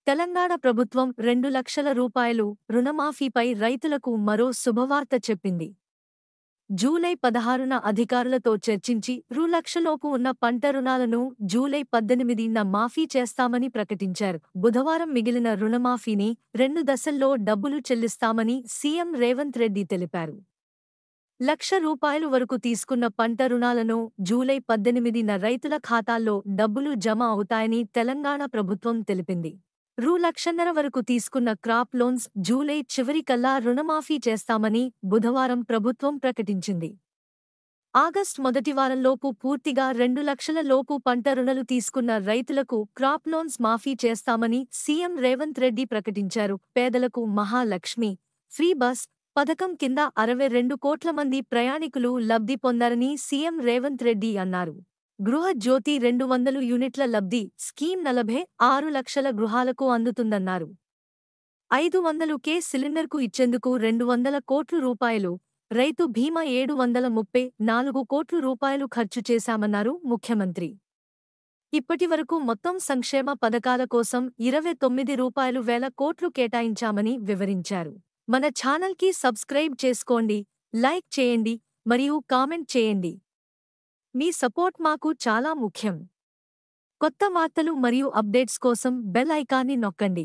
తెలంగాణ ప్రభుత్వం 2 లక్షల రూపాయలు రుణమాఫీపై రైతులకు మరో శుభవార్త చెప్పింది. జూలై 16న అధికారులతో చర్చించి రూ.1,00,000లోపు ఉన్న పంట రుణాలను జూలై 18న మాఫీ చేస్తామని ప్రకటించారు. బుధవారం మిగిలిన రుణమాఫీని 2 దశల్లో డబ్బులు చెల్లిస్తామని సీఎం రేవంత్ రెడ్డి తెలిపారు. రూ.1,00,000 వరకు తీసుకున్న పంట రుణాలను జూలై 18న రైతుల ఖాతాల్లో డబ్బులు జమ అవుతాయని తెలంగాణ ప్రభుత్వం తెలిపింది. రూ.1,50,000 వరకు తీసుకున్న క్రాప్ లోన్స్ జూలై చివరికల్లా రుణమాఫీ చేస్తామని బుధవారం ప్రభుత్వం ప్రకటించింది. ఆగస్టు మొదటి వారంలోపు పూర్తిగా 2,00,000 లోపు పంట రుణాలు తీసుకున్న రైతులకు క్రాప్ లోన్స్ మాఫీ చేస్తామని సీఎం రేవంత్ రెడ్డి ప్రకటించారు. పేదలకు మహాలక్ష్మి ఫ్రీ బస్ పథకం కింద 62 కోట్ల మంది ప్రయాణికులు లబ్ధి పొందారని సీఎం రేవంత్ రెడ్డి అన్నారు. గృహ జ్యోతి 200 యూనిట్ల లబ్ధి స్కీమ్ 46 లక్షల గృహాలకు అందుతుందన్నారు. 500K సిలిండర్కు ఇచ్చేందుకు 200 కోట్ల రూపాయలు, రైతు బీమా 734 కోట్ల రూపాయలు ఖర్చు చేశామన్నారు ముఖ్యమంత్రి. ఇప్పటివరకు మొత్తం సంక్షేమ పథకాల కోసం 29,000 కోట్లు కేటాయించామని వివరించారు. మన ఛానల్కి సబ్స్క్రైబ్ చేసుకోండి, లైక్ చేయండి మరియు కామెంట్ చేయండి. మీ సపోర్ట్ మాకు చాలా ముఖ్యం. కొత్త వార్తలు మరియు అప్డేట్స్ కోసం బెల్ ఐకాన్ని నొక్కండి.